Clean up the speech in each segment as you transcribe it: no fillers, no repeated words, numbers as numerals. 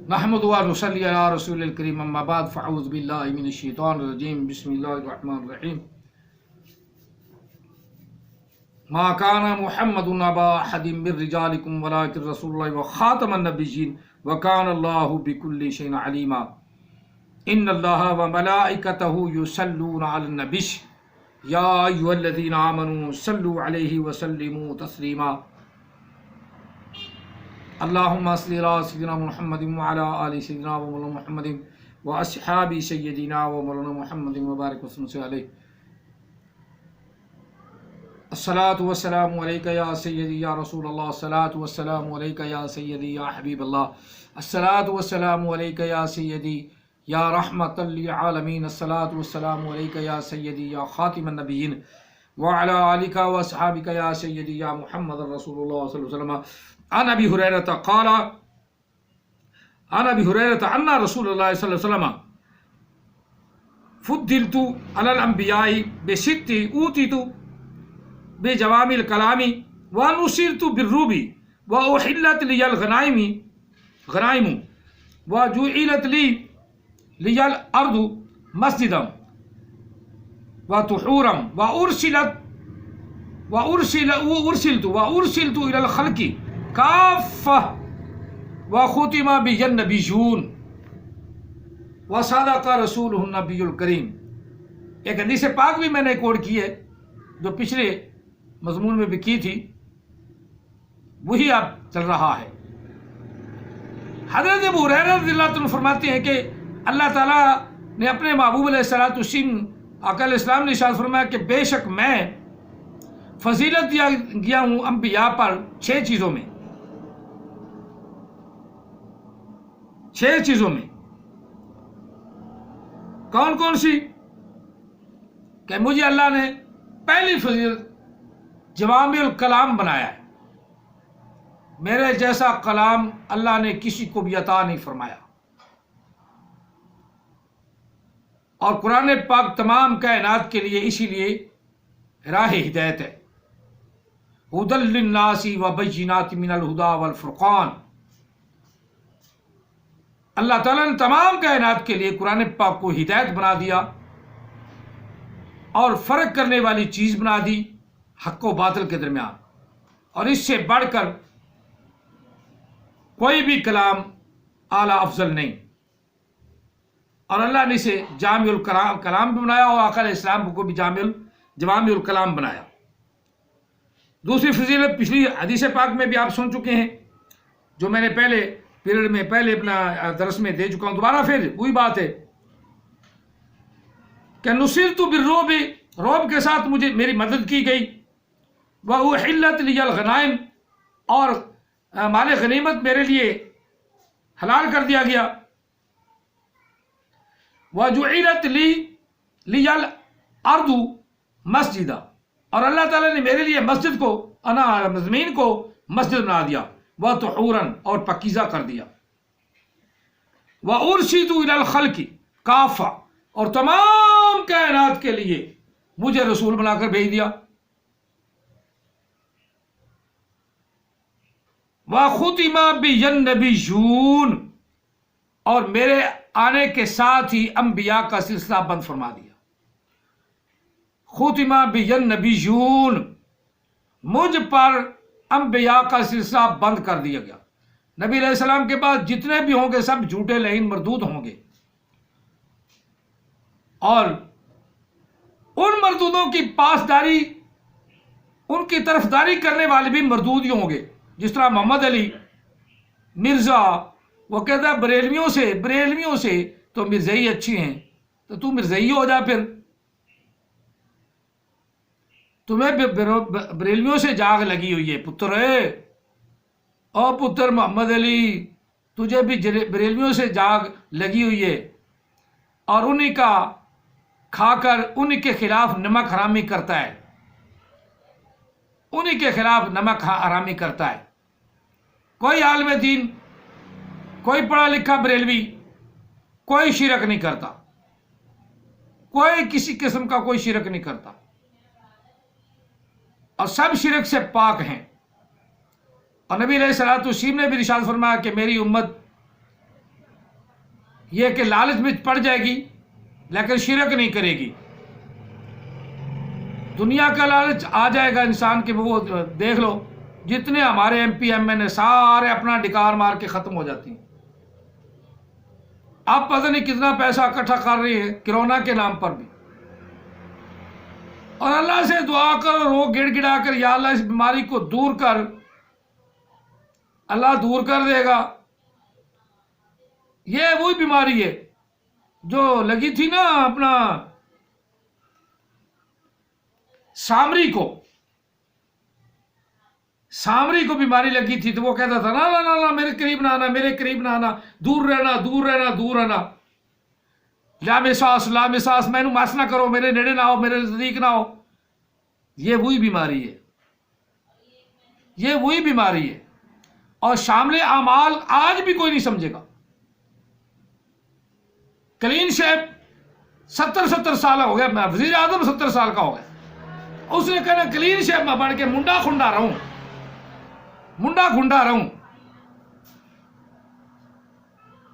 نحمد و نصلی علی رسول الکریم اما بعد فاعوذ باللہ من الشیطان الرجیم بسم اللہ الرحمن الرحیم ما کان محمد ابا احد من رجالکم ولکن رسول اللہ وخاتم النبیین وکان اللہ بکل شیء علیما ان اللہ وملائکتہ یصلون علی النبی یا ایھا الذین آمنوا صلوا علیہ وسلموا تسلیما اللہم صلی علی سیدنا محمد وعلی آل سیدنا و مولانا محمد و اصحاب سیدنا و مولانا محمد وبارک وسلم علیہ الصلاۃ والسلام علیک یا سیدی یا رسول اللہ، الصلاۃ والسلام علیک یا سیدی یا حبیب اللہ، الصلاۃ والسلام علیک یا سیدی یا رحمۃ للعالمین، الصلاۃ والسلام علیک یا سیدی یا خاتم النبیین وعلی آلک و اصحابک یا سیدی یا محمد رسول اللہ صلی اللہ علیہ وسلم۔ عن ابی ہریرہ قال ان رسول اللہ صلی اللہ علیہ وسلم فضلت علی الانبیاء بست اوتیت بجوامع الکلام ونصرت بالرعب واحلت لی الغنائم وجعلت لی الارض مسجدا وطہورا وارسلت الى الخلق کافہ وختم بی النبیون وصدق رسولہ النبی الکریم۔ ایک حدیث پاک بھی میں نے کوٹ کی ہے جو پچھلے مضمون میں بھی کی تھی، وہی اب چل رہا ہے۔ حضرت ابو ہریرہ رضی اللہ عنہ فرماتے ہیں کہ اللہ تعالیٰ نے اپنے محبوب علیہ الصلوۃ والسلام آقا علیہ السلام نے ارشاد فرمایا کہ بے شک میں فضیلت دیا گیا ہوں انبیاء پر 6 چیزوں میں، 6 چیزوں میں۔ کون کون سی؟ کہ مجھے اللہ نے پہلی فضیلت جوامع الکلام بنایا ہے، میرے جیسا کلام اللہ نے کسی کو بھی عطا نہیں فرمایا، اور قرآن پاک تمام کائنات کے لیے اسی لیے راہ ہدایت ہے۔ ھدی للناس وبینات من الھدی والفرقان۔ اللہ تعالیٰ نے تمام کائنات کے لیے قرآن پاک کو ہدایت بنا دیا اور فرق کرنے والی چیز بنا دی حق و باطل کے درمیان، اور اس سے بڑھ کر کوئی بھی کلام اعلیٰ افضل نہیں، اور اللہ نے اسے جامع الکلام بھی بنایا اور آقا علیہ السلام کو بھی جوامع الکلام بنایا۔ دوسری فضیلت پچھلی حدیث پاک میں بھی آپ سن چکے ہیں، جو میں نے پہلے پیریڈ میں پہلے اپنا درس میں دے چکا ہوں، دوبارہ پھر وہی بات ہے کہ نصرت بالرعب، رعب کے ساتھ میری مدد کی گئی، وأحلت لی الغنائم، اور مال غنیمت میرے لیے حلال کر دیا گیا، وجعلت لی الارض مسجدا، اور اللہ تعالیٰ نے میرے لیے مسجد کو زمین کو مسجد بنا دیا، وطہورا، اور پاکیزہ کر دیا، وارسلت الی الخلق کافہ، اور تمام کائنات کے لیے مجھے رسول بنا کر بھیج دیا، وختم بی النبیون، اور میرے آنے کے ساتھ ہی انبیاء کا سلسلہ بند فرما دیا۔ ختم بی النبیون، مجھ پر انبیاء کا سلسلہ بند کر دیا گیا۔ نبی علیہ السلام کے بعد جتنے بھی ہوں گے سب جھوٹے لعین مردود ہوں گے، اور ان مردودوں کی پاسداری، ان کی طرفداری کرنے والے بھی مردود ہی ہوں گے، جس طرح محمد علی مرزا، وہ کہتا ہے بریلویوں سے تو مرزائی اچھی ہیں، تو مرزائی ہو جا، پھر تمہیں بریلویوں سے جاگ لگی ہوئی ہے پتر، او پتر محمد علی، تجھے بھی بریلویوں سے جاگ لگی ہوئی ہے، اور انہی کا کھا کر انہی کے خلاف نمک حرامی کرتا ہے، انہی کے خلاف نمک حرامی کرتا ہے۔ کوئی عالم دین، کوئی پڑھا لکھا بریلوی کوئی شرک نہیں کرتا، کوئی کسی قسم کا کوئی شرک نہیں کرتا، اور سب شرک سے پاک ہیں۔ اور نبی علیہ الصلوۃ والسلام نے بھی ارشاد فرمایا کہ میری امت یہ کہ لالچ میں پڑ جائے گی لیکن شرک نہیں کرے گی. دنیا کا لالچ آ جائے گا انسان کے، وہ دیکھ لو جتنے ہمارے ایم پی ایم این اے سارے اپنا ڈکار مار کے ختم ہو جاتی ہیں. آپ پتہ نہیں کتنا پیسہ اکٹھا کر رہی ہے کرونا کے نام پر بھی. اور اللہ سے دعا کر، رو گڑ گڑا کر، یا اللہ اس بیماری کو دور کر. اللہ دور کر دے گا. یہ وہی بیماری ہے جو لگی تھی نا اپنا سامری کو بیماری لگی تھی، تو وہ کہتا تھا نا نا نا نا میرے قریب نہ آنا، میرے قریب نہ آنا، دور رہنا دور رہنا دور رہنا، لام ساس میں مس نہ کرو، میرے نیڑے نہ ہو، میرے نزدیک نہ ہو. یہ وہی بیماری ہے، یہ وہی بیماری ہے. اور شامل اعمال آج بھی کوئی نہیں سمجھے گا. کلین شیپ 70 سال ہو گیا، وزیر اعظم 70 سال کا ہو گیا، اس نے کہنا کلین شیپ میں بڑھ کے منڈا کھنڈا رہوں.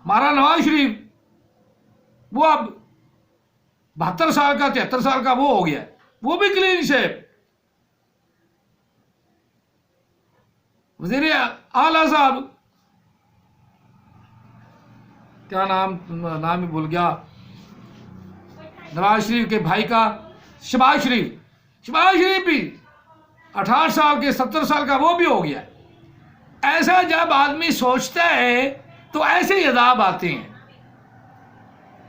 ہمارا نواز شریف وہ اب 72 سال کا 73 سال کا وہ ہو گیا، وہ بھی کلین شیپ. وزیر اعلیٰ صاحب کیا نام ہی بھول گیا، نواز شریف کے بھائی کا، شہباز شریف بھی 68 سال کے 70 سال کا وہ بھی ہو گیا. ایسا جب آدمی سوچتا ہے تو ایسے ہی عذاب آتے ہیں.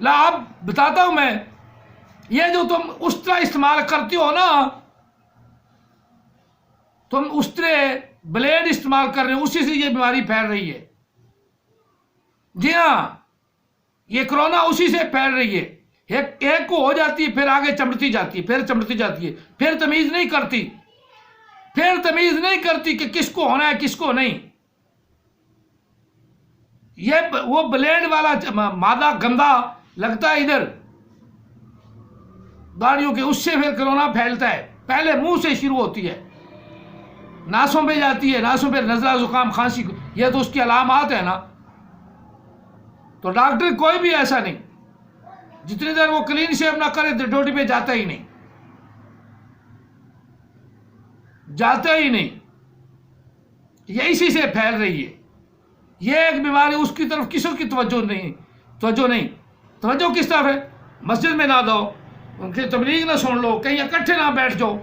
اب بتاتا ہوں میں، یہ جو تم استرا استعمال کرتی ہو نا، تم استرے بلیڈ استعمال کر رہے ہو، اسی سے یہ بیماری پھیل رہی ہے. جی ہاں، یہ کرونا اسی سے پھیل رہی ہے. ایک کو ہو جاتی ہے، پھر آگے چمڑتی جاتی ہے، پھر تمیز نہیں کرتی کہ کس کو ہونا ہے کس کو نہیں. یہ وہ بلیڈ والا مادہ گندا لگتا ہے ادھر داڑھیوں کے، اس سے پھر کرونا پھیلتا ہے. پہلے منہ سے شروع ہوتی ہے، ناسوں پہ جاتی ہے، ناسوں پہ نزلہ زکام کھانسی، یہ تو اس کی علامات ہے نا. تو ڈاکٹر کوئی بھی ایسا نہیں جتنی دیر وہ کلین شیپ نہ کرے ڈیوٹی پہ جاتا ہی نہیں. یہ اسی سے پھیل رہی ہے. یہ ایک بیماری، اس کی طرف کسی کی توجہ نہیں. توجہ کس طرف ہے؟ مسجد میں نہ دو، ان کی تبلیغ نہ سن لو، کہیں اکٹھے نہ بیٹھ جاؤ،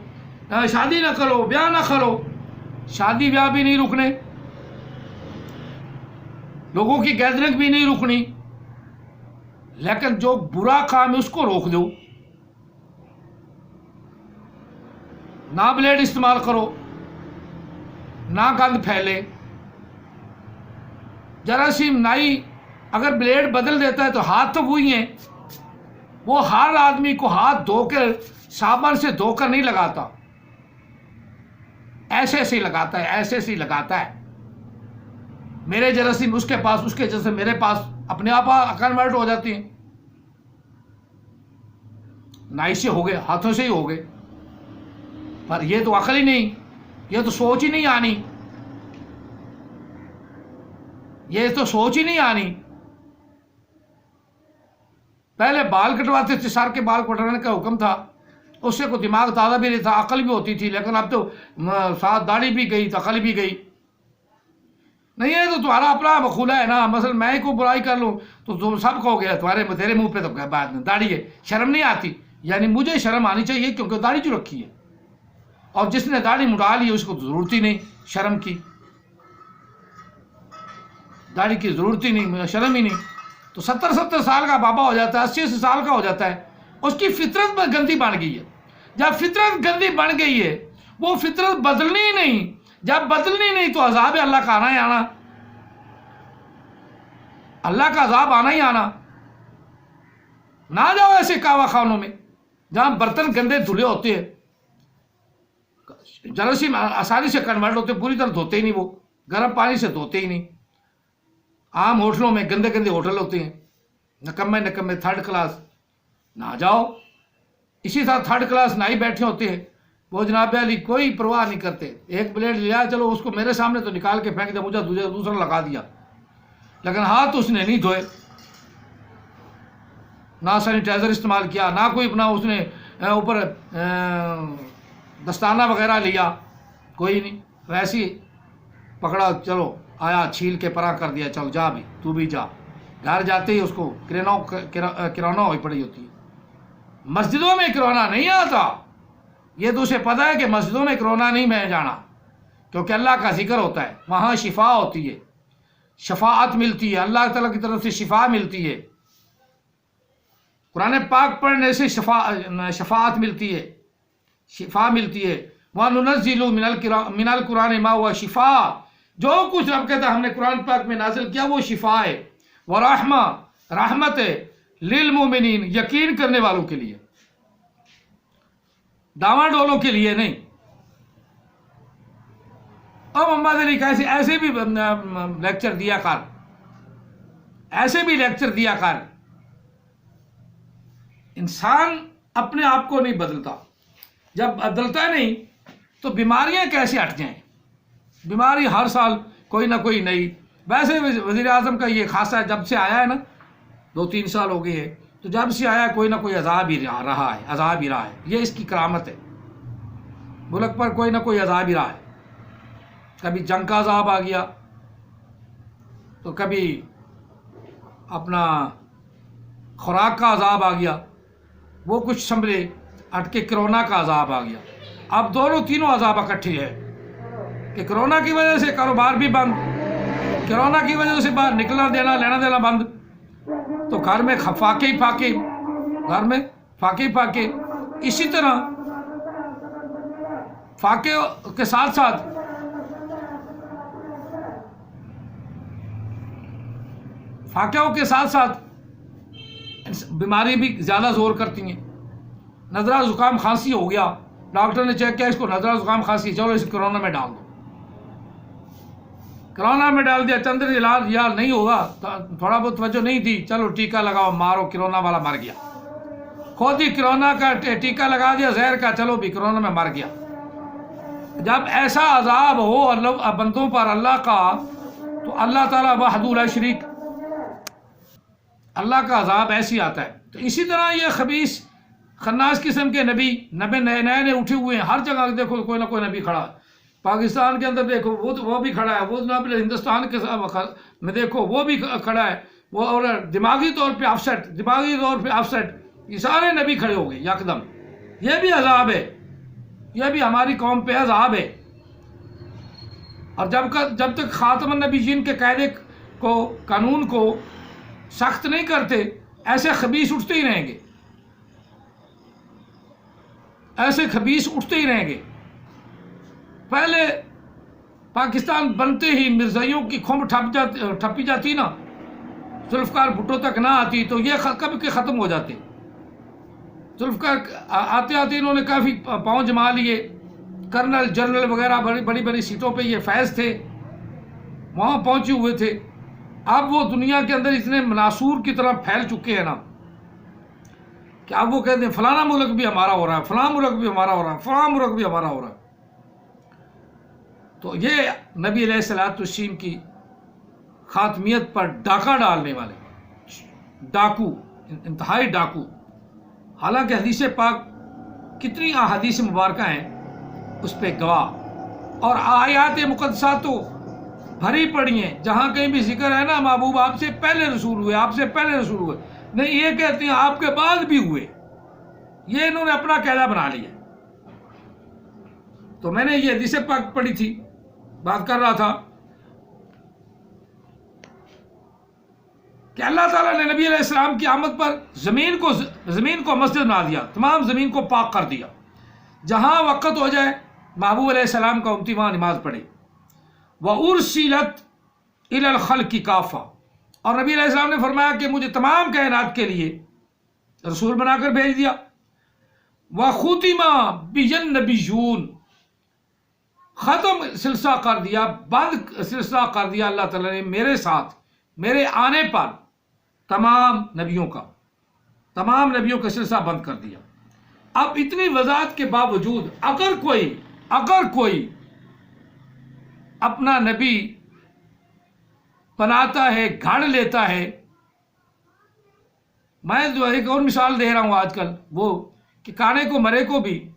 شادی نہ کرو، بیاہ نہ کرو. شادی بیاہ بھی نہیں رکنے، لوگوں کی گیدرنگ بھی نہیں رکنی، لیکن جو برا کام ہے اس کو روک دو. نہ بلیڈ استعمال کرو، نہ گند پھیلے. جراثیم نائی اگر بلیڈ بدل دیتا ہے تو ہاتھ تو وہی ہیں، وہ ہر آدمی کو ہاتھ دھو کر صابن سے دھو کر نہیں لگاتا، ایسے سے لگاتا ہے. میرے جراثیم اس کے پاس، اس کے جیسے میرے پاس، اپنے آپ کنورٹ ہو جاتی ہیں. نائی سے ہو گئے، ہاتھوں سے ہی ہو گئے. پر یہ تو عقل ہی نہیں، یہ تو سوچ ہی نہیں آنی. پہلے بال کٹواتے تھے، سر کے بال کٹوانے کا حکم تھا، اس سے کوئی دماغ تازہ بھی نہیں تھا، عقل بھی ہوتی تھی. لیکن اب تو ساتھ داڑھی بھی گئی تو عقل بھی گئی. نہیں ہے تو تمہارا اپنا مقولہ ہے نا. مثلا میں کو برائی کر لوں تو تم سب کہو گے تیرے منہ پہ تو بعد میں داڑھی ہے، شرم نہیں آتی. یعنی مجھے شرم آنی چاہیے کیونکہ داڑھی جو رکھی ہے، اور جس نے داڑھی مڈا لی اس کو ضرورت ہی نہیں شرم کی، داڑھی کی ضرورت ہی نہیں، شرم ہی نہیں. تو 70 سال کا بابا ہو جاتا ہے، 80 سال کا ہو جاتا ہے، اس کی فطرت میں گندی بن گئی ہے. جب فطرت گندی بن گئی ہے، وہ فطرت بدلنی ہی نہیں. جب بدلنی نہیں تو عذاب اللہ کا آنا ہی آنا، اللہ کا عذاب آنا ہی آنا. نہ جاؤ ایسے کعوہ خانوں میں جہاں برتن گندے دھلے ہوتے ہیں، جراثیم آسانی سے کنورٹ ہوتے، پوری طرح دھوتے ہی نہیں، وہ گرم پانی سے دھوتے ہی نہیں. عام ہوٹلوں میں گندے ہوٹل ہوتے ہیں، نکمے 3rd کلاس. نہ جاؤ، اسی طرح 3rd کلاس نائی بیٹھے ہوتے ہیں، وہ جناب علی کوئی پرواہ نہیں کرتے. ایک بلیڈ لیا، چلو اس کو میرے سامنے تو نکال کے پھینک دیا، مجھے دوسرا لگا دیا، لیکن ہاتھ اس نے نہیں دھوئے. نہ سینیٹائزر استعمال کیا، نہ کوئی اپنا اس نے اوپر دستانہ وغیرہ لیا، کوئی نہیں، ویسے ہی پکڑا، چلو آیا چھیل کے پرا کر دیا، چل جا بھی، تو بھی جا۔ گھر جاتے ہی اس کو کرونا ہوئی پڑی ہوتی ہے۔ مسجدوں میں کرونا نہیں آتا، یہ تو اسے پتہ ہے کہ مسجدوں میں کرونا نہیں میں جانا، کیونکہ اللہ کا ذکر ہوتا ہے، وہاں شفا ہوتی ہے، شفاعت ملتی ہے، اللہ تعالیٰ کی طرف سے شفا ملتی ہے، قرآن پاک پڑھنے سے شفاعت ملتی ہے، شفا ملتی ہے۔ وَنُنَزِّلُ مِنَ الْقُرْآنِ مَا هُوَ شِفَاءٌ، جو کچھ رب کہتا ہے ہم نے قرآن پاک میں نازل کیا وہ شفا ہے، وَرَحْمَةٌ، رحمت ہے، لِلْمُؤْمِنِينَ، یقین کرنے والوں کے لیے، ڈاواں ڈولوں کے لیے نہیں۔ اب محمد علی کیسے ایسے بھی لیکچر دیا کر، ایسے بھی لیکچر دیا کر۔ انسان اپنے آپ کو نہیں بدلتا، جب بدلتا نہیں تو بیماریاں کیسے ہٹ جائیں؟ بیماری ہر سال کوئی نہ کوئی نئی۔ ویسے وزیر اعظم کا یہ خاصہ ہے، جب سے آیا ہے نا، 2-3 سال ہو گئے ہیں، تو جب سے آیا کوئی نہ کوئی عذاب ہی رہا ہے، عذاب ہی رہا ہے، یہ اس کی کرامت ہے، ملک پر کوئی نہ کوئی عذاب ہی رہا ہے۔ کبھی جنگ کا عذاب آ گیا، تو کبھی اپنا خوراک کا عذاب آ گیا، وہ کچھ سنبھلے، ہٹ کے کرونا کا عذاب آ گیا۔ اب تینوں عذاب اکٹھے ہیں کہ کرونا کی وجہ سے کاروبار بھی بند، کرونا کی وجہ سے باہر نکلنا دینا لینا دینا بند، تو گھر میں فاقے ہی فاقے، گھر میں فاقے ہی فاقے۔ اسی طرح فاقے کے ساتھ ساتھ فاقوں کے ساتھ ساتھ بیماری بھی زیادہ زور کرتی ہیں۔ نزلہ زکام کھانسی ہو گیا، ڈاکٹر نے چیک کیا اس کو نزلہ زکام کھانسی، چلو اسے کرونا میں ڈال دو، کرونا میں ڈال دیا، چند دن علاج یا نہیں ہوگا، تھوڑا بہت توجہ نہیں دی، چلو ٹیکہ لگاؤ مارو، کرونا والا مر گیا، خود ہی کرونا کا ٹیکہ لگا دیا زہر کا، چلو بھی کرونا میں مر گیا۔ جب ایسا عذاب ہو بندوں پر اللہ کا، تو اللہ تعالیٰ وحدہ لا شریک، اللہ کا عذاب ایسی آتا ہے۔ تو اسی طرح یہ خبیث خناس قسم کے نبی نئے اٹھے ہوئے ہیں، ہر جگہ دیکھو کوئی نہ کوئی نبی کھڑا ہے، پاکستان کے اندر دیکھو وہ بھی کھڑا ہے، وہ ہندوستان کے میں دیکھو وہ بھی کھڑا ہے، وہ اور دماغی طور پہ آفسیٹ، یہ سارے نبی کھڑے ہو گئے یکدم۔ یہ بھی عذاب ہے، یہ بھی ہماری قوم پہ عذاب ہے۔ اور جب تک خاتم النبیین کے قاعدے کو، قانون کو سخت نہیں کرتے، ایسے خبیث اٹھتے ہی رہیں گے، ایسے خبیث اٹھتے ہی رہیں گے۔ پہلے پاکستان بنتے ہی مرزائیوں کی کھمب ٹھپی جاتی نا، ذوالفقار بھٹو تک نہ آتی تو یہ کب کے ختم ہو جاتے۔ ذوالفقار آتے آتے انہوں نے کافی پاؤں جما لیے، کرنل جنرل وغیرہ بڑی بڑی سیٹوں پہ یہ فیض تھے، وہاں پہنچے ہوئے تھے۔ اب وہ دنیا کے اندر اتنے مناصور کی طرح پھیل چکے ہیں نا کہ اب وہ کہتے ہیں فلانا ملک بھی ہمارا ہو رہا ہے، فلاں ملک بھی ہمارا ہو رہا ہے، فلاں ملک بھی ہمارا ہو رہا ہے۔ تو یہ نبی علیہ الصلوۃ والتسلیم کی خاتمیت پر ڈاکہ ڈالنے والے ڈاکو، انتہائی ڈاکو۔ حالانکہ حدیث پاک کتنی احادیث مبارکہ ہیں اس پہ گواہ، اور آیات مقدسات تو بھری پڑی ہیں، جہاں کہیں بھی ذکر ہے نا محبوب آپ سے پہلے رسول ہوئے، آپ سے پہلے رسول ہوئے، نہیں یہ کہتے ہیں آپ کے بعد بھی ہوئے، یہ انہوں نے اپنا قاعدہ بنا لیا۔ تو میں نے یہ حدیث پاک پڑھی تھی، بات کر رہا تھا کہ اللہ تعالیٰ نے نبی علیہ السلام کی آمد پر زمین کو مسجد بنا دیا، تمام زمین کو پاک کر دیا، جہاں وقت ہو جائے محبوب علیہ السلام کا امتی وہاں نماز پڑھے۔ وَأُرْسِلَتْ إِلَى الْخَلْقِ كَافَّةً، اور نبی علیہ السلام نے فرمایا کہ مجھے تمام کائنات کے لیے رسول بنا کر بھیج دیا۔ وَخُتِمَ بِيَ النَّبِيُّونَ، ختم سلسلہ کر دیا، بند سلسلہ کر دیا اللہ تعالیٰ نے میرے ساتھ، میرے آنے پر تمام نبیوں کا سلسلہ بند کر دیا۔ اب اتنی وضاحت کے باوجود اگر کوئی اپنا نبی بناتا ہے، گھڑ لیتا ہے، میں جو ایک اور مثال دے رہا ہوں آج کل، وہ کہ کانے کو مرے کو بھی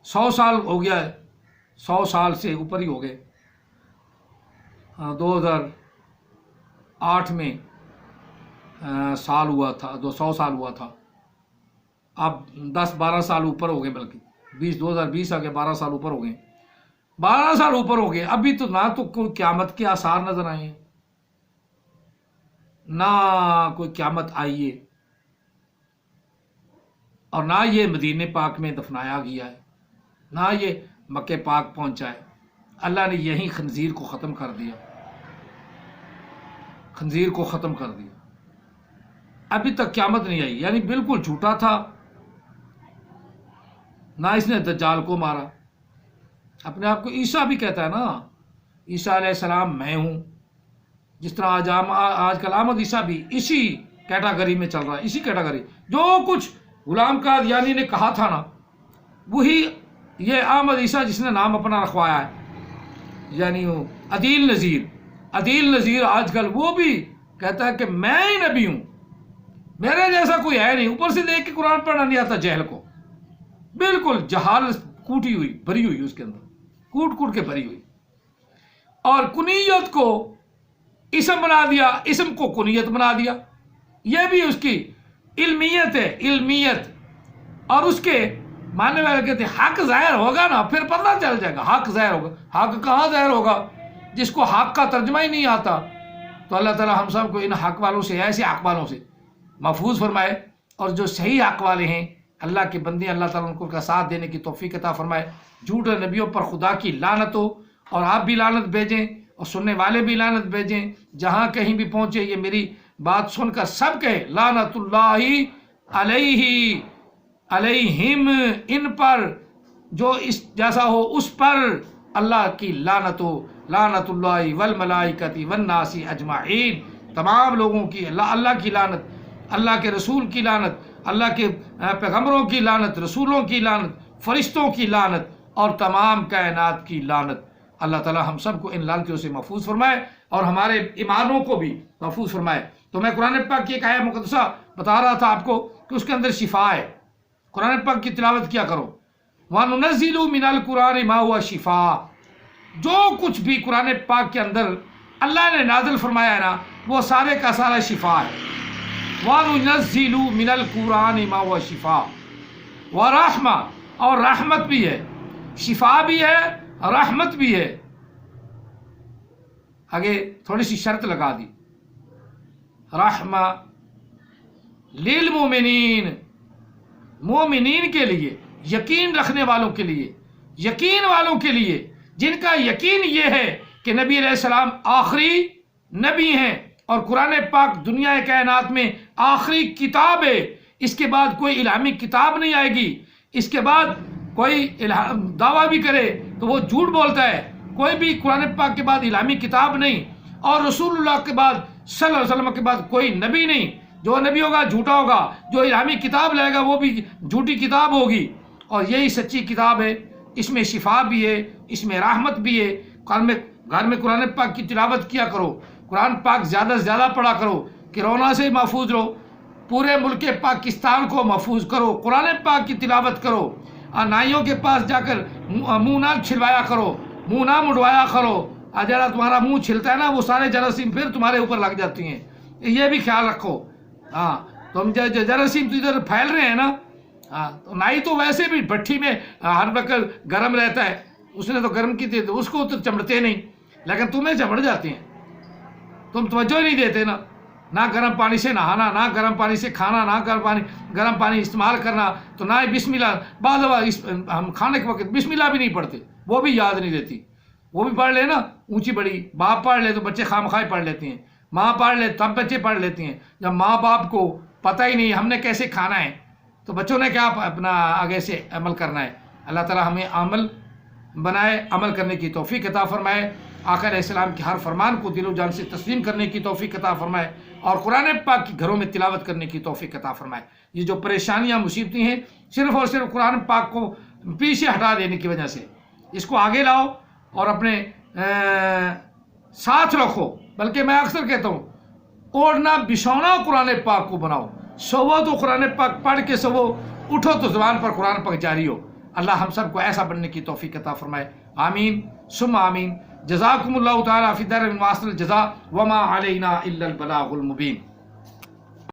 100 سال ہو گیا ہے، 100 سال سے اوپر ہی ہو گئے۔ 2008 میں سال ہوا تھا، 100 سال ہوا تھا، اب 10-12 سال اوپر ہو گئے، بلکہ 2020 آ کے 12 سال اوپر ہو گئے، 12 سال اوپر ہو گئے۔ ابھی تو نہ تو کوئی قیامت کے آثار نظر آئے ہیں، نہ کوئی قیامت آئی ہے، اور نہ یہ مدینے پاک میں دفنایا گیا ہے، نہ یہ مکہ پاک پہنچا ہے۔ اللہ نے یہیں خنزیر کو ختم کر دیا، خنزیر کو ختم کر دیا، ابھی تک قیامت نہیں آئی، یعنی بالکل جھوٹا تھا۔ نہ اس نے دجال کو مارا، اپنے آپ کو عیسیٰ بھی کہتا ہے نا، عیسیٰ علیہ السلام میں ہوں، جس طرح آج کل احمد عیسیٰ بھی اسی کیٹاگری میں چل رہا ہے، اسی کیٹاگری، جو کچھ غلام قادیانی نے کہا تھا نا، وہی یہ احمد عیسیٰ جس نے نام اپنا رکھوایا ہے، یعنی وہ عدیل نذیر آج کل وہ بھی کہتا ہے کہ میں ہی نبی ہوں، میرے جیسا کوئی ہے نہیں، اوپر سے دیکھ کے قرآن پڑھنا نہیں آتا جہل کو، بالکل جہالت کوٹی ہوئی، بھری ہوئی اس کے اندر، کوٹ کے بھری ہوئی، اور کنیت کو اسم بنا دیا، اسم کو کنیت بنا دیا۔ یہ بھی اس کی علمیت ہے، علمیت، اور اس کے ماننے والے کہتے ہیں حق ظاہر ہوگا نا پھر پتہ چل جائے گا، حق ظاہر ہوگا۔ حق کہاں ظاہر ہوگا جس کو حق کا ترجمہ ہی نہیں آتا؟ تو اللہ تعالی ہم سب کو ان حق والوں سے، ایسے حق والوں سے محفوظ فرمائے، اور جو صحیح حق والے ہیں اللہ کے بندے، اللہ تعالیٰ ان کو کا ساتھ دینے کی توفیق عطا فرمائے۔ جھوٹے نبیوں پر خدا کی لعنت ہو، اور آپ بھی لعنت بھیجیں اور سننے والے بھی لعنت بھیجیں، جہاں کہیں بھی پہنچے یہ میری بات سن کر سب کہے لعنت اللہ علیہ علیہم، ان پر جو اس جیسا ہو اس پر اللہ کی لعنت ہو، لعنت اللہ والملائکۃ والناس اجمعین، تمام لوگوں کی اللہ کی لعنت، اللہ کے رسول کی لعنت، اللہ کے پیغمبروں کی لعنت، رسولوں کی لعنت، فرشتوں کی لعنت، اور تمام کائنات کی لعنت۔ اللہ تعالی ہم سب کو ان لعنتوں سے محفوظ فرمائے، اور ہمارے ایمانوں کو بھی محفوظ فرمائے۔ تو میں قرآن پاک کی ایک آیت مقدسہ بتا رہا تھا آپ کو کہ اس کے اندر شفا ہے، قرآن پاک کی تلاوت کیا کرو۔ وَنُنَزِّلُ مِنَ الْقُرْآنِ مَا هُوَ شِفَاء، جو کچھ بھی قرآن پاک کے اندر اللہ نے نازل فرمایا ہے نا، وہ سارے کا سارا شفا ہے۔ وَنُنَزِّلُ مِنَ الْقُرْآنِ مَا هُوَ شِفَاء وَرَحْمَةٌ، اور رحمت بھی ہے، شفا بھی ہے، رحمت بھی ہے۔ آگے تھوڑی سی شرط لگا دی، رحمہ للمومنین، مومنین کے لیے، یقین رکھنے والوں کے لیے، یقین والوں کے لیے، جن کا یقین یہ ہے کہ نبی علیہ السلام آخری نبی ہیں، اور قرآن پاک دنیا کائنات میں آخری کتاب ہے، اس کے بعد کوئی الہامی کتاب نہیں آئے گی، اس کے بعد کوئی دعویٰ بھی کرے تو وہ جھوٹ بولتا ہے، کوئی بھی قرآن پاک کے بعد الہامی کتاب نہیں، اور رسول اللہ کے بعد صلی اللہ علیہ وسلم کے بعد کوئی نبی نہیں، جو نبی ہوگا جھوٹا ہوگا، جو الہامی کتاب لائے گا وہ بھی جھوٹی کتاب ہوگی، اور یہی سچی کتاب ہے، اس میں شفا بھی ہے، اس میں رحمت بھی ہے۔ گھر میں قرآن پاک کی تلاوت کیا کرو، قرآن پاک زیادہ سے زیادہ پڑھا کرو، کرونا سے محفوظ رہو، پورے ملک پاکستان کو محفوظ کرو، قرآن پاک کی تلاوت کرو، نائیوں کے پاس جا کر منہ نہ چھلوایا کرو، منہ نہ مڑوایا کرو، جرا تمہارا منہ چھلتا ہے نا وہ سارے جراثیم پھر تمہارے اوپر لگ جاتی ہیں، یہ بھی خیال رکھو۔ ہاں تم جراثیم تو ادھر پھیل رہے ہیں نا، ہاں تو نائی تو ویسے بھی بھٹی میں ہر وقت گرم رہتا ہے، اس نے تو گرم کی تھی تو اس کو تو چمڑتے نہیں، لیکن تمہیں چمڑ جاتی ہیں، تم توجہ نہیں دیتے نا، نہ گرم پانی سے نہانا، نہ گرم پانی سے کھانا، نہ گرم پانی استعمال کرنا، تو نہ ہی بسم اللہ، بعض دفعہ ہم کھانے کے وقت بسم اللہ بھی نہیں پڑھتے، وہ بھی یاد نہیں رہتی، وہ بھی پڑھ لے نا اونچی بڑی، باپ پڑھ لے تو بچے خامخواہ پڑھ لیتے ہیں، ماں پڑھ لے تب بچے پڑھ لیتے ہیں، جب ماں باپ کو پتہ ہی نہیں ہم نے کیسے کھانا ہے تو بچوں نے کیا اپنا آگے سے عمل کرنا ہے۔ اللہ تعالی ہمیں عمل بنائے، عمل کرنے کی توفیق عطا فرمائے، آقا علیہ السلام کے ہر فرمان کو دل و جان سے تسلیم کرنے کی توفیق عطا فرمائے، اور قرآن پاک کی گھروں میں تلاوت کرنے کی توفیق عطا فرمائے۔ یہ جو پریشانیاں مصیبتیں ہیں صرف اور صرف قرآن پاک کو پیچھے ہٹا دینے کی وجہ سے، اس کو آگے لاؤ اور اپنے ساتھ رکھو۔ بلکہ میں اکثر کہتا ہوں اوڑھنا بچھونا قرآن پاک کو بناؤ، سوو تو قرآن پاک پڑھ کے سوو، اٹھو تو زبان پر قرآن پاک جاری ہو۔ اللہ ہم سب کو ایسا بننے کی توفیق عطا فرمائے، آمین ثم آمین۔ جزاکم اللہ تعالیٰ فی الدارین واحسن الجزاء وما علینا الا البلاغ المبین۔